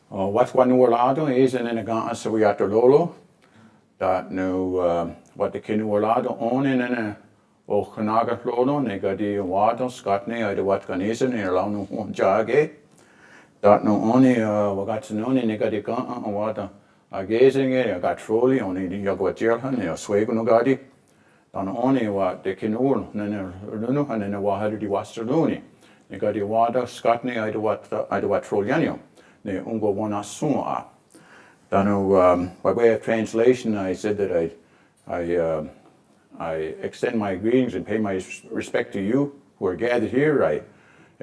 Wat kwa nuolado is in a gaan so we at lolo dat nu wat de kinuolado on in a Okanagan lolo nega di water skatne uit wat kan is in er nu on jage dat nu oni wagat noni nega di gaan water agazing I got trolley oni di jagwa jelhan ya swego no gadi dan oni wat de kinuol nene luno hanene wa hadu di wasterluni nega di water skatne uit wat troljanio the Onkwawenna sua. Then, by way of translation, I said that I extend my greetings and pay my respect to you who are gathered here. I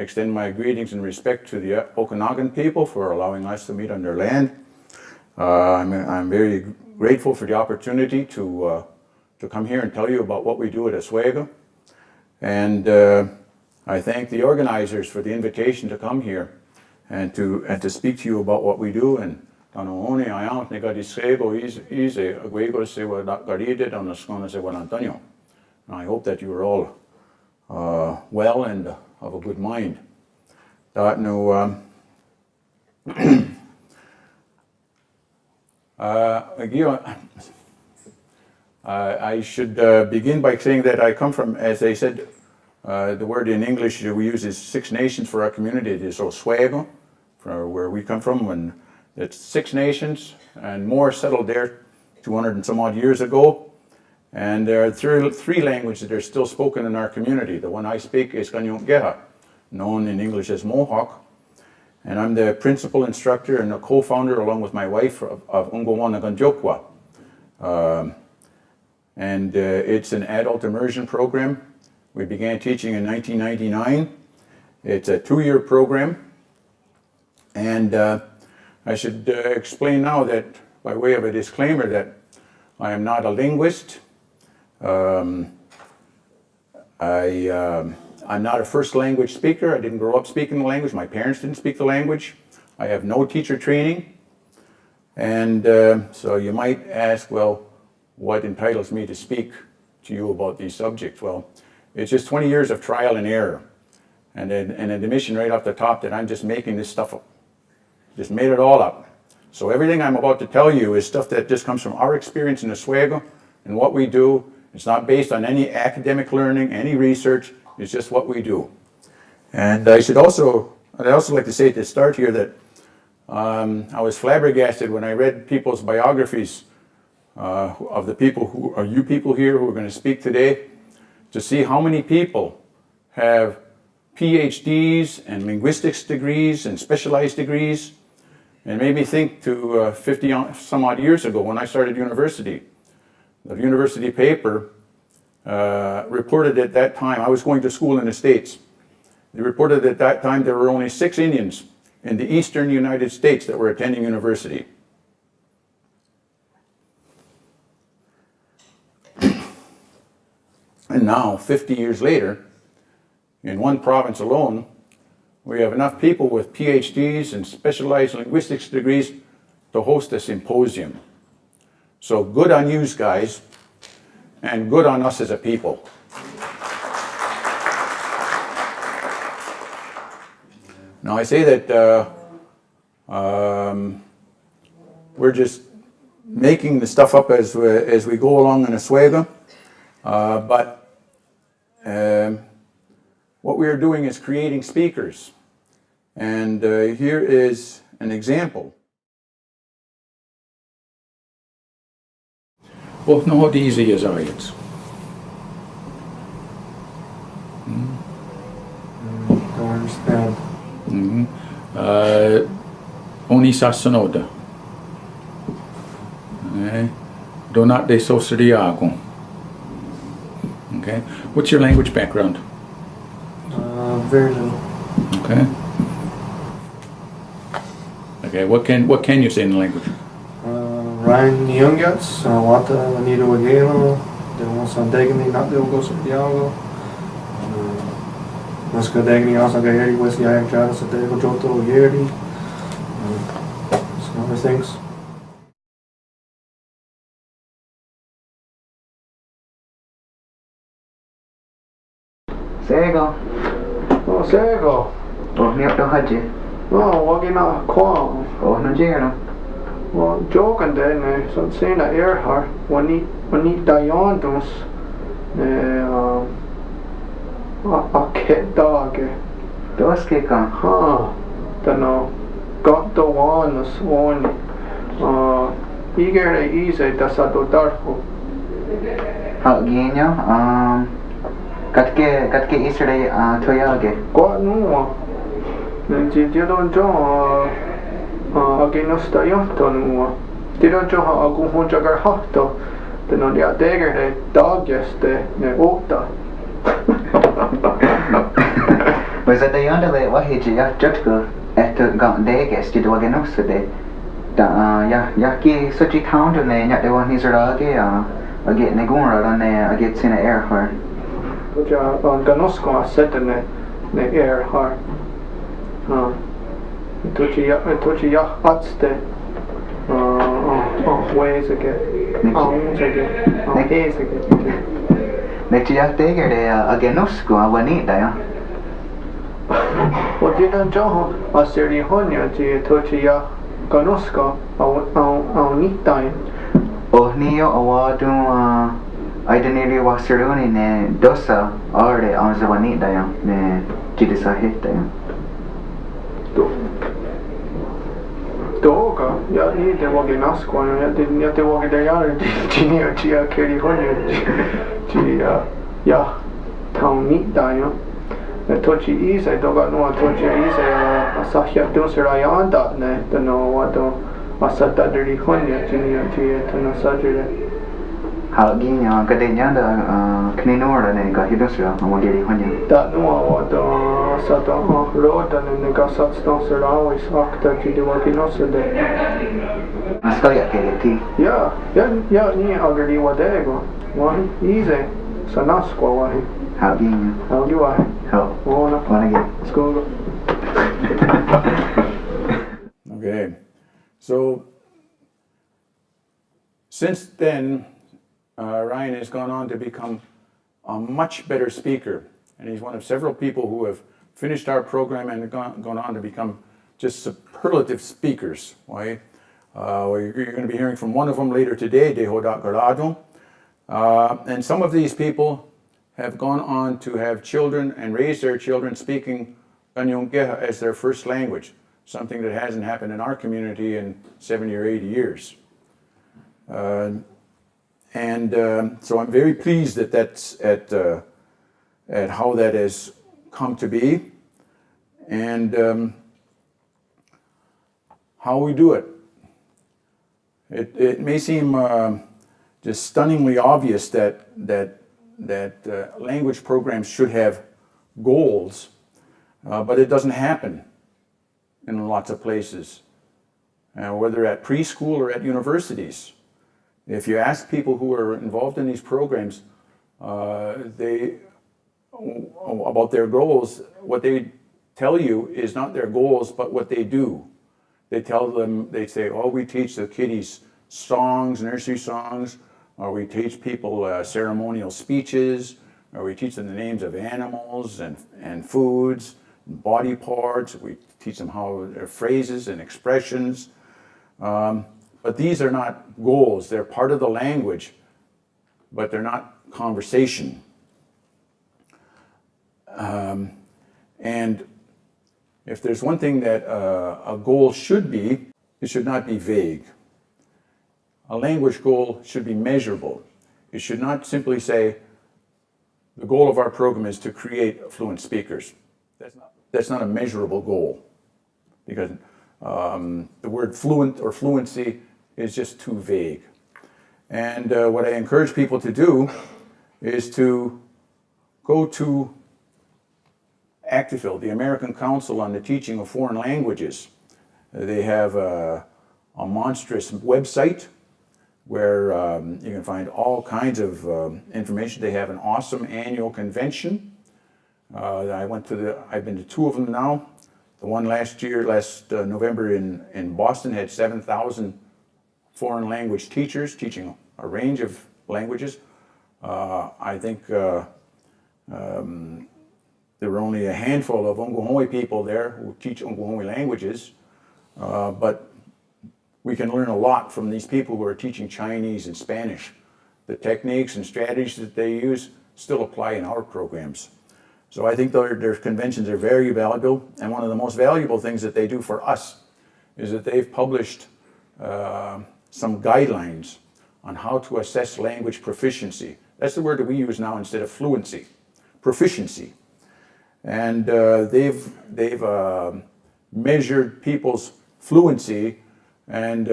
extend my greetings and respect to the Okanagan people for allowing us to meet on their land. I'm very grateful for the opportunity to come here and tell you about what we do at Oswego. And I thank the organizers for the invitation to come here and to speak to you about what we do. And Tanooni ayant nega disego is a guego se wa garide on the skona se wa Antonio. I hope that you are all well and of a good mind. That no I should begin by saying that I come from, as I said, the word in English we use is Six Nations for our community. It is Oswego, for where we come from, and it's 6 nations and more settled there 200 and some odd years ago. And there are three languages that are still spoken in our community. The one I speak is Kentyohkwa, known in English as Mohawk. And I'm the principal instructor and a co-founder, along with my wife, of Onkwawenna Kentyohkwa. And it's an adult immersion program. We began teaching in 1999. It's a 2-year program. And I should explain now that, by way of a disclaimer, that I am not a linguist. I'm not a first language speaker. I didn't grow up speaking the language. My parents didn't speak the language. I have no teacher training. And so you might ask, well, what entitles me to speak to you about these subjects? Well, it's just 20 years of trial and error. And an admission right off the top that I'm just making this stuff up. Just made it all up. So everything I'm about to tell you is stuff that just comes from our experience in Oswego and what we do. It's not based on any academic learning, any research. It's just what we do. And I'd also like to say at the start here that I was flabbergasted when I read people's biographies of the people who are you people here who are going to speak today, to see how many people have PhDs and linguistics degrees and specialized degrees. And made me think to 50 some odd years ago when I started university. The university paper reported at that time, I was going to school in the States. They reported at that time there were only 6 Indians in the eastern United States that were attending university. And now, 50 years later, in one province alone, we have enough people with PhDs and specialized linguistics degrees to host a symposium. So good on you guys, and good on us as a people. Now I say that we're just making the stuff up as we go along in Oswego, but what we are doing is creating speakers. And here is an example. What not easy as I it's. Don't understand. Oni sassanoda. Donat de sosriago. Okay. What's your language background? Very little. Okay. Okay. What can you say in the language? Ryan Youngats, Wata Anita Wageno, de Monsan Degani, not the Ogos of Diago. Muska Degani, also Gaheri, West Yayak Jada, Sadego Joto, Yeri. Some other things. Sego. Oh, Sego. Oh, niyo haji. Wagina Kwa. Oh, no jero. Well, joking then, so saying that air her, when he died us, a kid dog. Dos ke ka. Don't know, got the one was one. Eager easy, that's a do darko. How ginyo? Katke Israel toyage. Got no. Then you don't know. Against the Yonton. They don't know how I go home to her hot. Then on the dagger, the dog just the Ota. Was that the yonder what he judge at got daggers did Waganos today? Yaki such a town to name, yet the one he's a get Negura on I get in the air her. Which on Ganosko set in the air her. Tuchi ya hats the ways again. Days again. Netia dagger again no school, I will need there. What did I do? A series honya to Tuchi ya Ganosko, I'll need time. Oh, Neo, do I didn't really was running Dosa or the on the one need there. Jidisa hit there. Doga, ja niitä voikin askoa, ja te voikin te jäädä tinniä kiri honja, ja taun niitä jo. Ja toki isä, doga nuo toki isä, ja sahja tunsera ja antaa ne, että no vato asata deri honja tinniä, että sajille. Hagin ya kadenya da kninora ne ga hidusra amogeri honya. Da nuo vato asata roda ne ga satstonser always akta jidi wakinosede. Askaya keleti. Ja, niin agadi wadego. Wahi, easy. Sanaskwa wahi. Hagin. Hagi wahi. Ho. Wanna get. School. Okay, so since then, Ryan has gone on to become a much better speaker, and he's one of several people who have finished our program and gone on to become just superlative speakers. Right? You're going to be hearing from one of them later today, Deho Dakarado. And some of these people have gone on to have children and raise their children speaking Kentyohkwa as their first language, something that hasn't happened in our community in 70 or 80 years. So I'm very pleased that that's at how that has come to be, and how we do it. It may seem just stunningly obvious that language programs should have goals, but it doesn't happen in lots of places, whether at preschool or at universities. If you ask people who are involved in these programs about their goals, what they tell you is not their goals, but what they do. They tell them, they say, oh, we teach the kiddies songs, nursery songs, or we teach people ceremonial speeches, or we teach them the names of animals and foods, and body parts. We teach them how their phrases and expressions. But these are not goals. They're part of the language, but they're not conversation. And if there's one thing that a goal should be, it should not be vague. A language goal should be measurable. It should not simply say, the goal of our program is to create fluent speakers. That's not a measurable goal, because the word fluent or fluency is just too vague. And what I encourage people to do is to go to Actifil, the American Council on the Teaching of Foreign Languages. They have a monstrous website where you can find all kinds of information. They have an awesome annual convention. I've been to two of them now. The one last November in Boston had 7,000 foreign language teachers teaching a range of languages. I think the there were only a handful of Onkwawenna people there who teach Onkwawenna languages, but we can learn a lot from these people who are teaching Chinese and Spanish. The techniques and strategies that they use still apply in our programs. So I think their conventions are very valuable, and one of the most valuable things that they do for us is that they've published some guidelines on how to assess language proficiency. That's the word that we use now instead of fluency, proficiency. And they've measured people's fluency and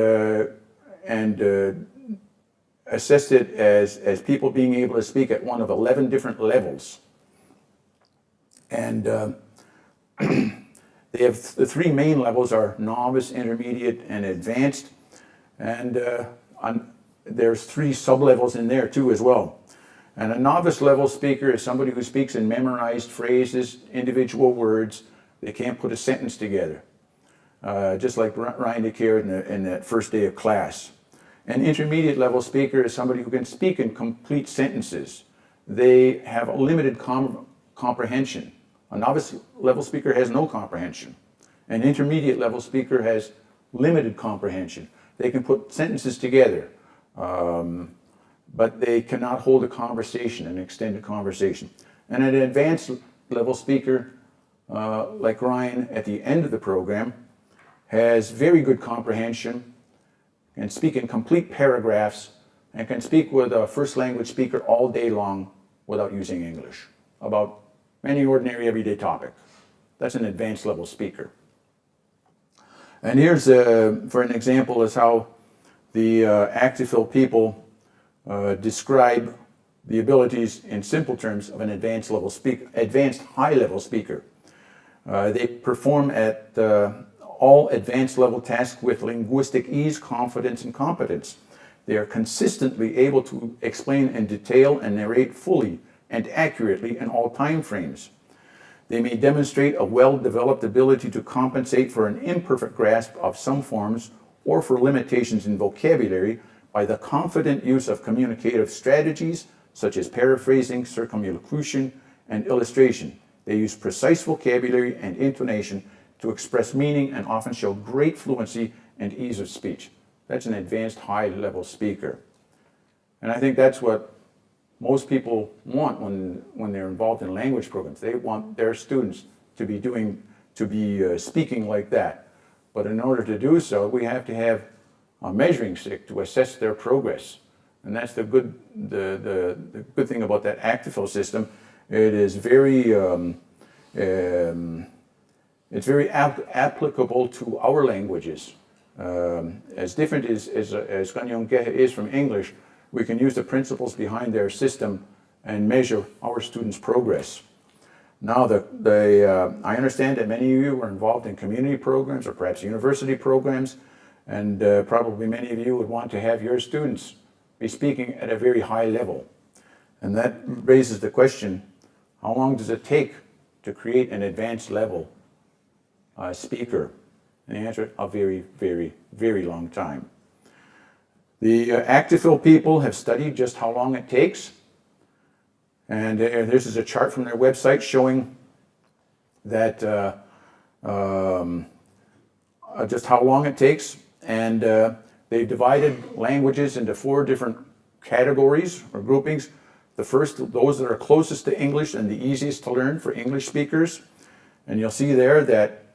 assessed it as people being able to speak at one of 11 different levels. And they have the three main levels are novice, intermediate, and advanced. And there's three sub-levels in there too as well. And a novice level speaker is somebody who speaks in memorized phrases, individual words. They can't put a sentence together, just like Ryan did here in that first day of class. An intermediate level speaker is somebody who can speak in complete sentences. They have a limited comprehension. A novice level speaker has no comprehension. An intermediate level speaker has limited comprehension. They can put sentences together, but they cannot hold a conversation, an extended conversation. And an advanced level speaker, like Ryan at the end of the program, has very good comprehension, can speak in complete paragraphs, and can speak with a first language speaker all day long without using English about any ordinary everyday topic. That's an advanced level speaker. And here's, for an example, is how the Actifil people describe the abilities in simple terms of an advanced high level speaker. They perform at all advanced level tasks with linguistic ease, confidence, and competence. They are consistently able to explain in detail and narrate fully and accurately in all time frames. They may demonstrate a well-developed ability to compensate for an imperfect grasp of some forms or for limitations in vocabulary by the confident use of communicative strategies such as paraphrasing, circumlocution, and illustration. They use precise vocabulary and intonation to express meaning and often show great fluency and ease of speech. That's an advanced high-level speaker. And I think that's what most people want when they're involved in language programs. They want their students to be speaking like that. But in order to do so, we have to have a measuring stick to assess their progress. And that's the good thing about that Actifil system. It is very applicable to our languages. As different as Kentyohkwa is from English, we can use the principles behind their system and measure our students' progress. Now, I understand that many of you are involved in community programs or perhaps university programs, and probably many of you would want to have your students be speaking at a very high level. And that raises the question, how long does it take to create an advanced level speaker? And the answer is a very, very, very long time. The Actifil people have studied just how long it takes. And this is a chart from their website showing that just how long it takes. And they've divided languages into 4 different categories or groupings. The first, those that are closest to English and the easiest to learn for English speakers. And you'll see there that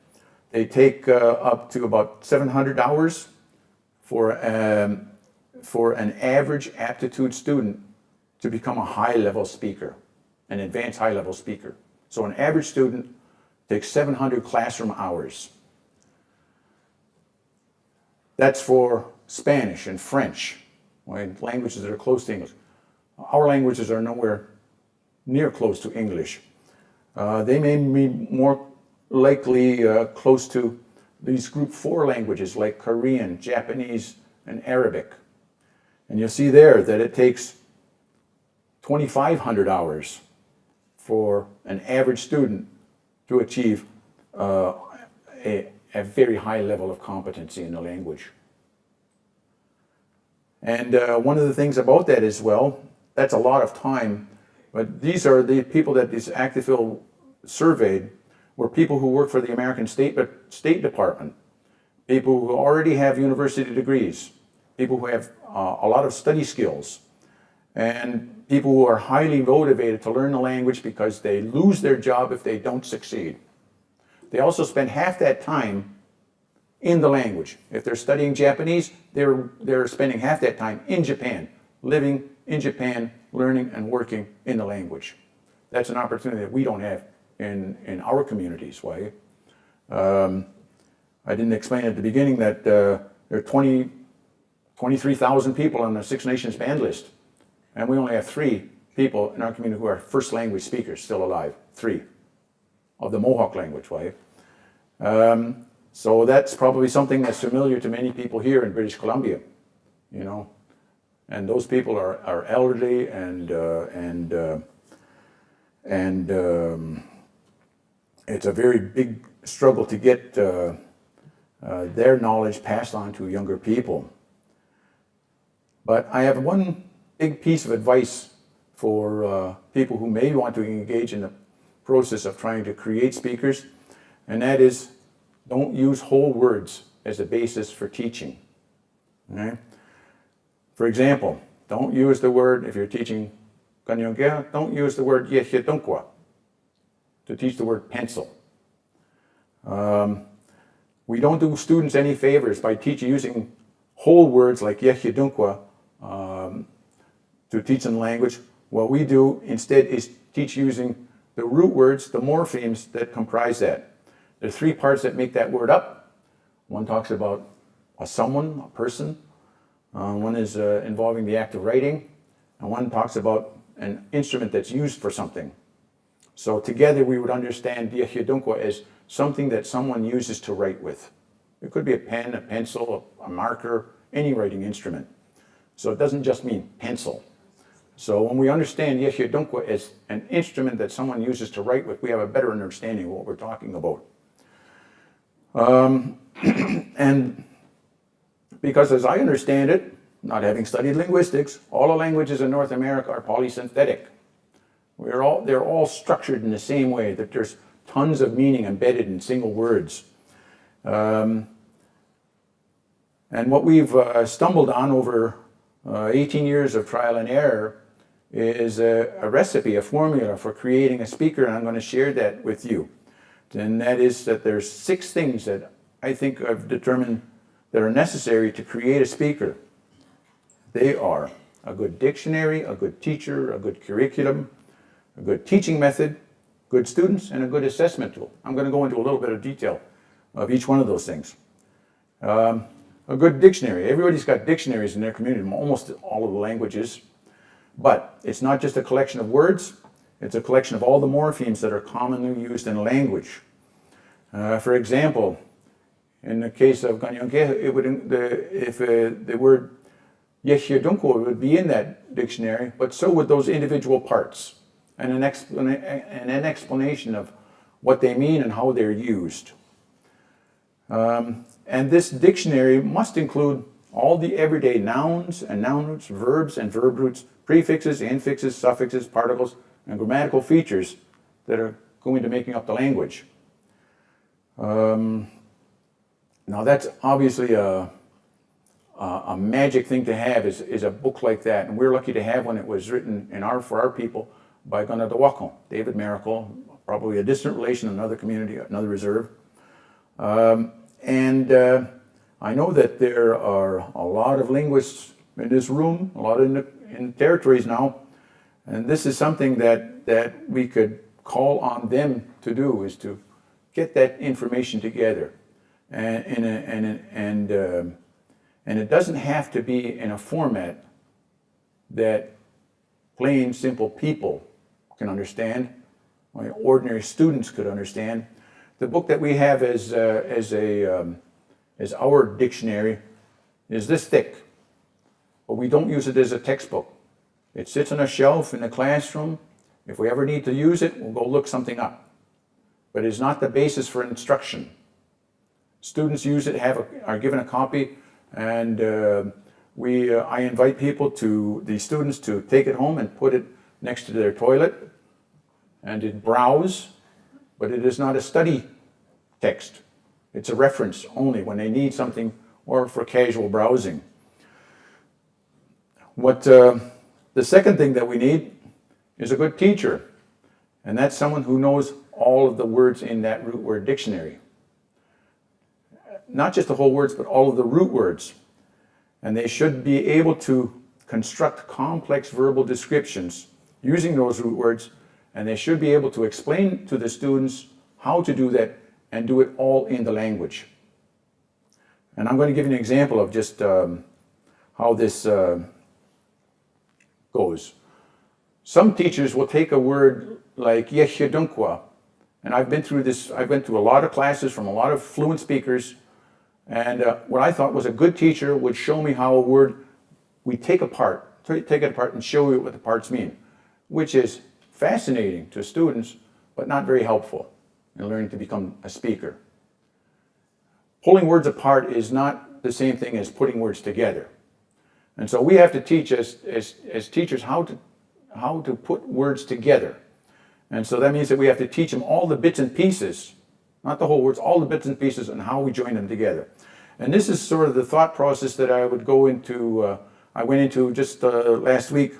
they take up to about 700 hours for an average aptitude student to become a high-level speaker, an advanced high-level speaker. So an average student takes 700 classroom hours. That's for Spanish and French, languages that are close to English. Our languages are nowhere near close to English. They may be more likely close to these group 4 languages like Korean, Japanese, and Arabic. And you'll see there that it takes 2,500 hours for an average student to achieve a very high level of competency in the language. And one of the things about that is, well, that's a lot of time, but these are the people that this Actifil surveyed were people who work for the American State Department, people who already have university degrees, people who have a lot of study skills, and people who are highly motivated to learn the language because they lose their job if they don't succeed. They also spend half that time in the language. If they're studying Japanese, they're spending half that time in Japan, living in Japan, learning and working in the language. That's an opportunity that we don't have in our communities. Why? I didn't explain at the beginning that there are 23,000 people on the Six Nations band list, and we only have 3 people in our community who are first language speakers still alive. 3 of the Mohawk language. Why? So that's probably something that's familiar to many people here in British Columbia, you know. And those people are elderly and it's a very big struggle to get their knowledge passed on to younger people. But I have one big piece of advice for people who may want to engage in the process of trying to create speakers, and that is, don't use whole words as a basis for teaching. Okay? For example, don't use the word, if you're teaching Kentyohkwa, don't use the word Kentyohkwa to teach the word pencil. We don't do students any favors by using whole words like Kentyohkwa to teach them language. What we do instead is teach using the root words, the morphemes that comprise that. There are 3 parts that make that word up. One talks about a someone, a person. One is involving the act of writing. And one talks about an instrument that's used for something. So together we would understand Kentyohkwa as something that someone uses to write with. It could be a pen, a pencil, a marker, any writing instrument. So it doesn't just mean pencil. So when we understand Kentyohkwa as an instrument that someone uses to write with, we have a better understanding of what we're talking about. And because as I understand it, not having studied linguistics, all the languages in North America are polysynthetic. They're all structured in the same way, that there's tons of meaning embedded in single words. And what we've stumbled on over 18 years of trial and error is a recipe, a formula for creating a speaker, and I'm going to share that with you. And that is that there's 6 things that I think I've determined that are necessary to create a speaker. They are a good dictionary, a good teacher, a good curriculum, a good teaching method, good students, and a good assessment tool. I'm going to go into a little bit of detail of each one of those things. A good dictionary. Everybody's got dictionaries in their community, almost all of the languages. But it's not just a collection of words, it's a collection of all the morphemes that are commonly used in a language. For example, in the case of Kentyohkwa, if the word Kentyohkwa would be in that dictionary, but so would those individual parts, and an explanation of what they mean and how they're used. And this dictionary must include all the everyday nouns and noun roots, verbs and verb roots, prefixes, infixes, suffixes, particles, and grammatical features that are going to making up the language. Now that's obviously a magic thing to have is a book like that, and we're lucky to have one that was written for our people by Kentyohkwa, David Maracle, probably a distant relation in another community, another reserve. I know that there are a lot of linguists in this room, a lot in the territories now, and this is something that we could call on them to do, is to get that information together. And it doesn't have to be in a format that plain, simple people can understand, or ordinary students could understand. The book that we have as our dictionary is this thick, but we don't use it as a textbook. It sits on a shelf in the classroom. If we ever need to use it, we'll go look something up. But it's not the basis for instruction. Students use it, are given a copy, and I invite the students to take it home and put it next to their toilet and to browse but it is not a study text. It's a reference only when they need something or for casual browsing. The second thing that we need is a good teacher, and that's someone who knows all of the words in that root word dictionary. Not just the whole words, but all of the root words. And they should be able to construct complex verbal descriptions using those root words, and they should be able to explain to the students how to do that and do it all in the language. And I'm going to give you an example of just how this goes. Some teachers will take a word like Kentyohkwa, and I've been through this, I've been through a lot of classes from a lot of fluent speakers, and what I thought was a good teacher would show me how a word we take it apart and show you what the parts mean, which is fascinating to students, but not very helpful in learning to become a speaker. Pulling words apart is not the same thing as putting words together. And so we have to teach as teachers how to put words together. And so that means that we have to teach them all the bits and pieces, not the whole words, all the bits and pieces and how we join them together. And this is sort of the thought process that I would go into, I went into just last week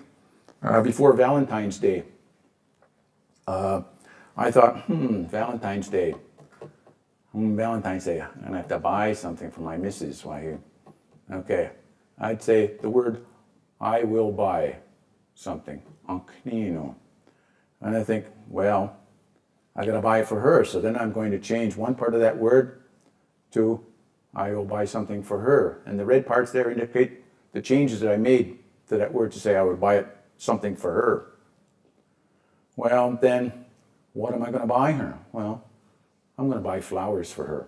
before Valentine's Day. I thought, Valentine's Day. Valentine's Day, I'm gonna have to buy something for my missus. Why? Okay, I'd say the word, I will buy something, Onkwawenna. And I think, well, I gotta buy it for her, so then I'm going to change one part of that word to, I will buy something for her. And the red parts there indicate the changes that I made to that word to say I would buy it something for her. Well, then, what am I gonna buy her? Well, I'm going to buy flowers for her.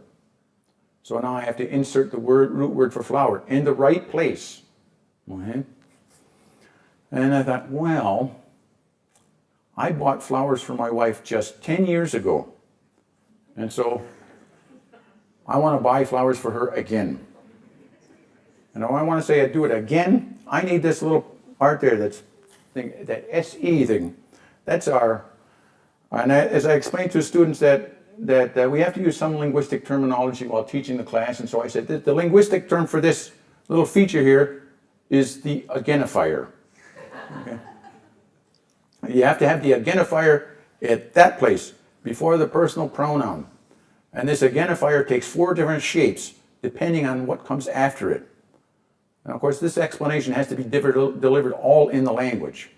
So now I have to insert the root word for flower in the right place. Okay? And I thought, well, I bought flowers for my wife just 10 years ago. And so I want to buy flowers for her again. And I want to say I do it again. I need this little part there, that SE thing. That's our, and as I explained to students that we have to use some linguistic terminology while teaching the class, and so I said the linguistic term for this little feature here is the agenifier. Okay? You have to have the agenifier at that place before the personal pronoun. And this agenifier takes 4 different shapes depending on what comes after it. And of course this explanation has to be delivered all in the language.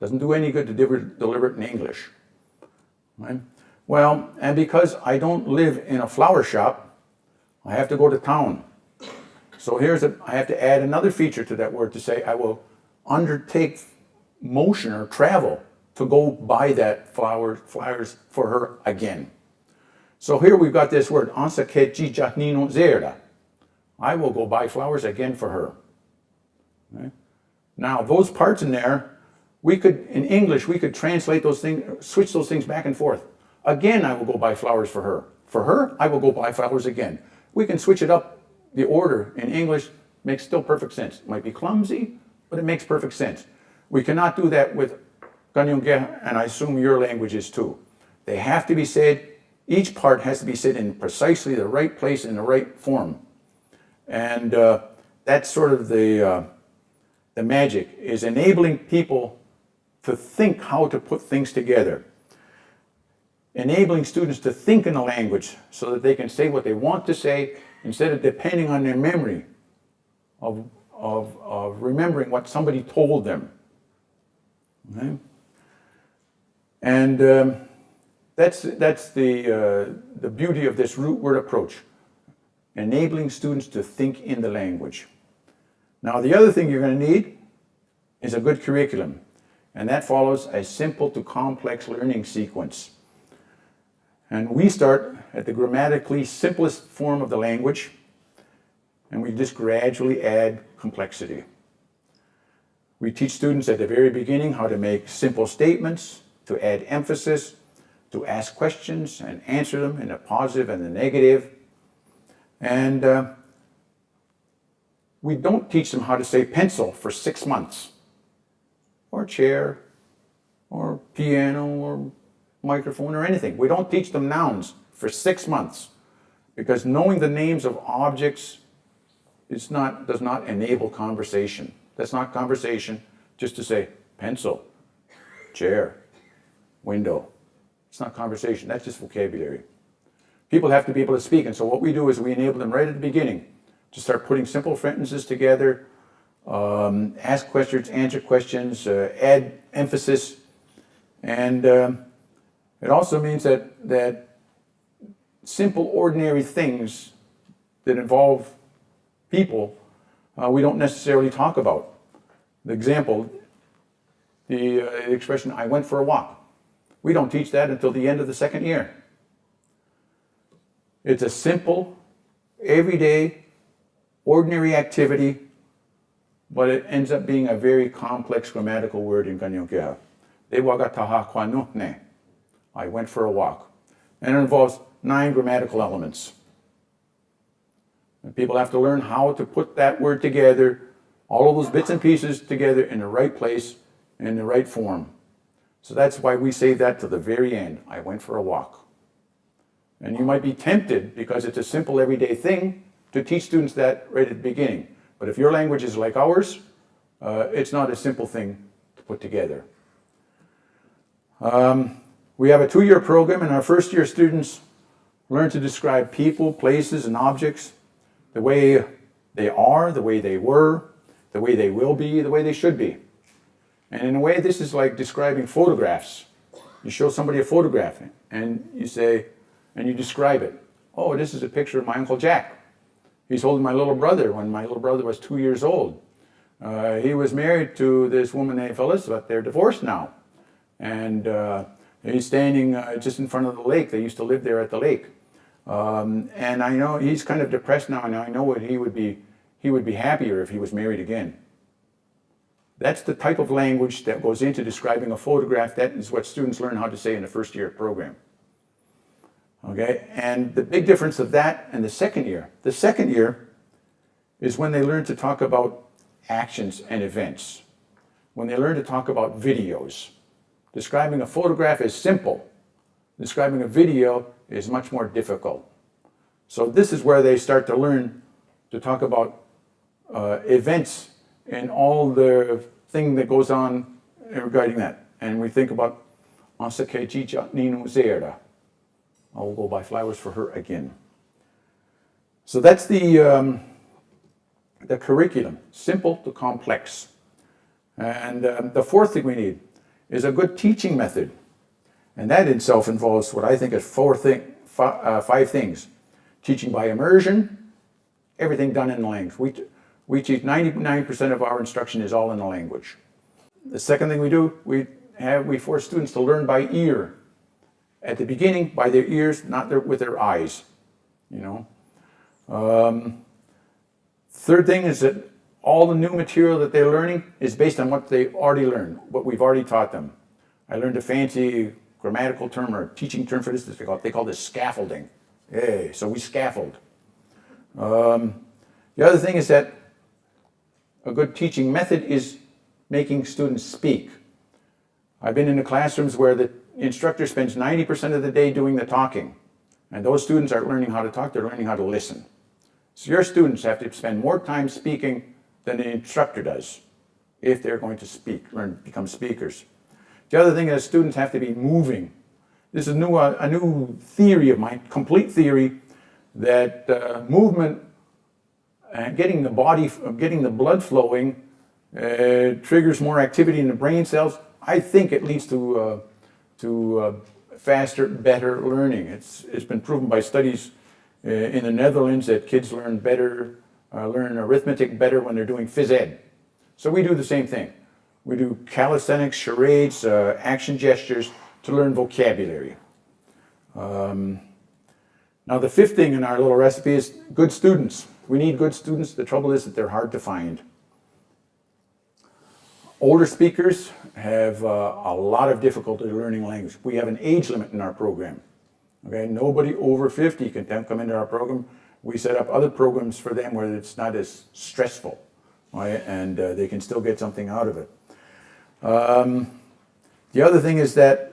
Doesn't do any good to deliver it in English. Right? Well, and because I don't live in a flower shop, I have to go to town. So I have to add another feature to that word to say I will undertake motion or travel to go buy that flowers for her again. So here we've got this word, I will go buy flowers again for her. Okay? Now those parts in there, in English, we could translate those things, switch those things back and forth. Again, I will go buy flowers for her. For her, I will go buy flowers again. We can switch it up, the order in English makes still perfect sense. It might be clumsy, but it makes perfect sense. We cannot do that with Kentyohkwa, and I assume your languages too. They have to be said, each part has to be said in precisely the right place in the right form. And that's sort of the magic, is enabling people to think how to put things together. Enabling students to think in a language so that they can say what they want to say instead of depending on their memory of remembering what somebody told them. Okay? And that's the beauty of this root word approach, enabling students to think in the language. Now the other thing you're going to need is a good curriculum, and that follows a simple to complex learning sequence. And we start at the grammatically simplest form of the language, and we just gradually add complexity. We teach students at the very beginning how to make simple statements, to add emphasis, to ask questions and answer them in the positive and the negative. And we don't teach them how to say pencil for 6 months, or chair, or piano, or microphone or anything. We don't teach them nouns for 6 months because knowing the names of objects does not enable conversation. That's not conversation just to say pencil, chair, window. It's not conversation, that's just vocabulary. People have to be able to speak, and so what we do is we enable them right at the beginning to start putting simple sentences together, ask questions, answer questions, add emphasis, and it also means that simple, ordinary things that involve people we don't necessarily talk about. The example, the expression, I went for a walk. We don't teach that until the end of the second year. It's a simple, everyday, ordinary activity, but it ends up being a very complex grammatical word in Kentyohkwa. I went for a walk. And it involves 9 grammatical elements. And people have to learn how to put that word together, all of those bits and pieces together in the right place, in the right form. So that's why we say that to the very end. I went for a walk. And you might be tempted, because it's a simple everyday thing, to teach students that right at the beginning. But if your language is like ours, it's not a simple thing to put together. We have a 2-year program, and our first year students learn to describe people, places, and objects the way they are, the way they were, the way they will be, the way they should be. And in a way, this is like describing photographs. You show somebody a photograph, and you say, and you describe it. Oh, this is a picture of my Uncle Jack. He's holding my little brother when my little brother was 2 years old. He was married to this woman named Phyllis, but they're divorced now. And he's standing just in front of the lake. They used to live there at the lake. And I know he's kind of depressed now, and I know what he would be happier if he was married again. That's the type of language that goes into describing a photograph. That is what students learn how to say in the first year program. Okay, and the big difference of that and the second year is when they learn to talk about actions and events. When they learn to talk about videos. Describing a photograph is simple. Describing a video is much more difficult. So this is where they start to learn to talk about events and all the thing that goes on regarding that. And we think about Ansakejija Nino Zera. I will go buy flowers for her again. So that's the curriculum, simple to complex. And the fourth thing we need is a good teaching method. And that itself involves what I think is 5 things. Teaching by immersion, everything done in the language. We teach 99% of our instruction is all in the language. The second thing we do, we force students to learn by ear. At the beginning, by their ears, not with their eyes. You know. Third thing is that all the new material that they're learning is based on what they already learned, what we've already taught them. I learned a fancy grammatical term or teaching term for this. They call this scaffolding. Hey, so we scaffold. The other thing is that a good teaching method is making students speak. I've been in the classrooms where the instructor spends 90% of the day doing the talking. And those students aren't learning how to talk, they're learning how to listen. So your students have to spend more time speaking than the instructor does if they're going to speak, become speakers. The other thing is students have to be moving. This is a new theory of mine, complete theory, that movement and getting the blood flowing triggers more activity in the brain cells. I think it leads to faster, better learning. It's been proven by studies in the Netherlands that kids learn arithmetic better when they're doing phys ed. So we do the same thing. We do calisthenics, charades, action gestures to learn vocabulary. Now the fifth thing in our little recipe is good students. We need good students. The trouble is that they're hard to find. Older speakers have a lot of difficulty learning language. We have an age limit in our program. Okay, nobody over 50 can come into our program. We set up other programs for them where it's not as stressful, right? And they can still get something out of it. The other thing is that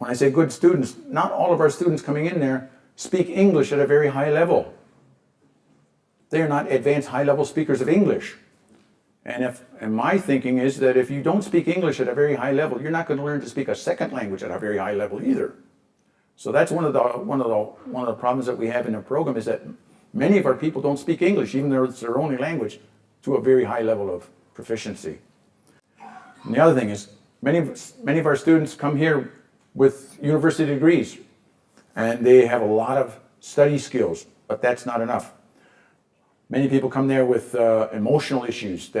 when I say good students, not all of our students coming in there speak English at a very high level. They're not advanced high-level speakers of English. And my thinking is that if you don't speak English at a very high level, you're not going to learn to speak a second language at a very high level either. So that's one of the problems that we have in the program, is that many of our people don't speak English, even though it's their only language, to a very high level of proficiency. And the other thing is, many of our students come here with university degrees, and they have a lot of study skills, but that's not enough. Many people come there with emotional issues,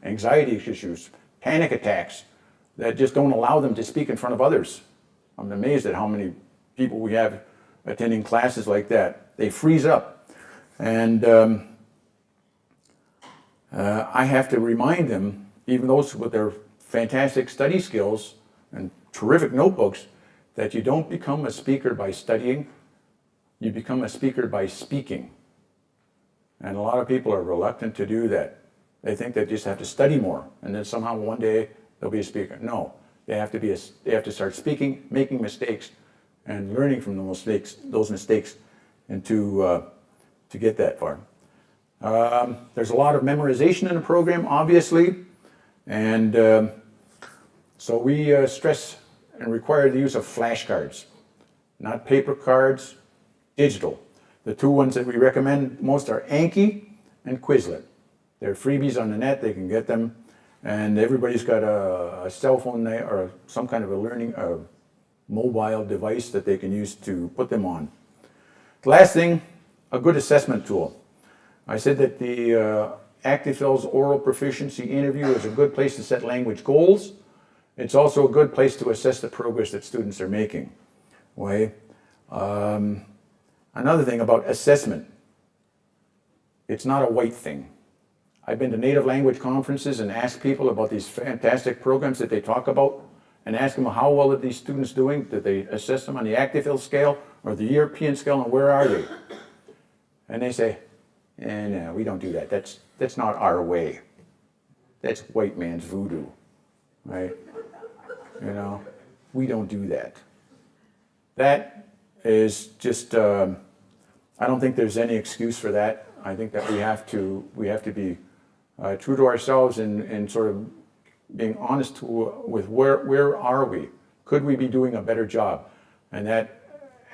anxiety issues, panic attacks, that just don't allow them to speak in front of others. I'm amazed at how many people we have attending classes like that. They freeze up. And I have to remind them, even those with their fantastic study skills and terrific notebooks, that you don't become a speaker by studying, you become a speaker by speaking. And a lot of people are reluctant to do that. They think they just have to study more, and then somehow one day they'll be a speaker. No, they have to start speaking, making mistakes, and learning from those mistakes, and to get that far. There's a lot of memorization in the program, obviously, and so we stress and require the use of flashcards, not paper cards, digital. The two ones that we recommend most are Anki and Quizlet. They're freebies on the net, they can get them, and everybody's got a cell phone there, or some kind of a mobile device that they can use to put them on. The last thing, a good assessment tool. I said that the ActiFil's oral proficiency interview is a good place to set language goals. It's also a good place to assess the progress that students are making. Another thing about assessment, it's not a white thing. I've been to native language conferences and asked people about these fantastic programs that they talk about, and ask them how well are these students doing. Did they assess them on the ActiFil scale or the European scale, and where are they? And they say, no, we don't do that. That's not our way. That's white man's voodoo, right? You know, we don't do that. That is just, I don't think there's any excuse for that. I think that we have to be true to ourselves and sort of being honest with where are we? Could we be doing a better job? And that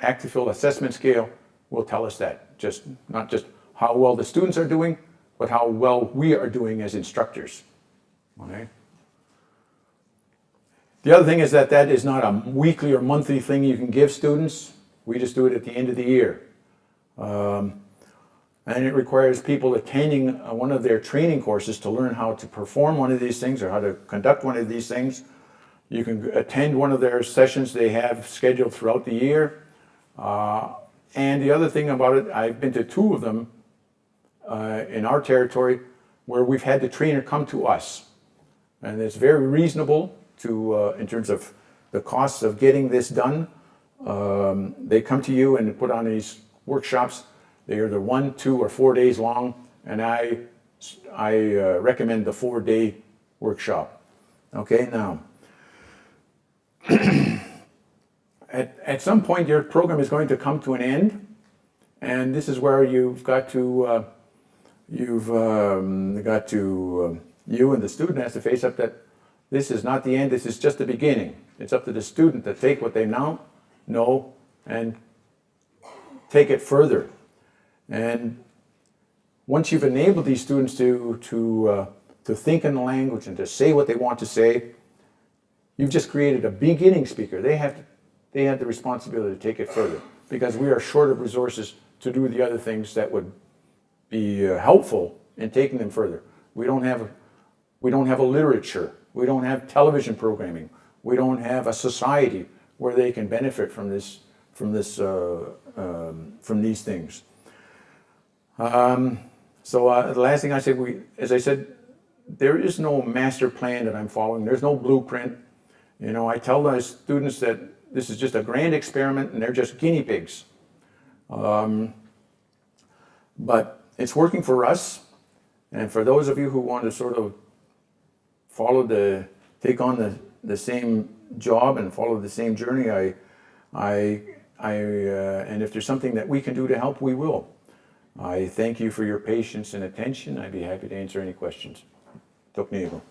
ActiFil assessment scale will tell us that. Not just how well the students are doing, but how well we are doing as instructors. Okay? The other thing is that is not a weekly or monthly thing you can give students. We just do it at the end of the year. And it requires people attending one of their training courses to learn how to perform one of these things or how to conduct one of these things. You can attend one of their sessions they have scheduled throughout the year. And the other thing about it, I've been to two of them in our territory where we've had the trainer come to us. And it's very reasonable in terms of the costs of getting this done. They come to you and put on these workshops. They are either 1, 2, or 4 days long, and I recommend the 4-day workshop. Okay, now, at some point your program is going to come to an end, and this is where you and the student has to face up that this is not the end, this is just the beginning. It's up to the student to take what they now know and take it further. And once you've enabled these students to think in the language and to say what they want to say, you've just created a beginning speaker. They have the responsibility to take it further, because we are short of resources to do the other things that would be helpful in taking them further. We don't have a literature. We don't have television programming. We don't have a society where they can benefit from these things. So the last thing I said, as I said, there is no master plan that I'm following. There's no blueprint. You know, I tell my students that this is just a grand experiment and they're just guinea pigs. But it's working for us. And for those of you who want to sort of take on the same job and follow the same journey, And if there's something that we can do to help, we will. I thank you for your patience and attention. I'd be happy to answer any questions. Tok niyo.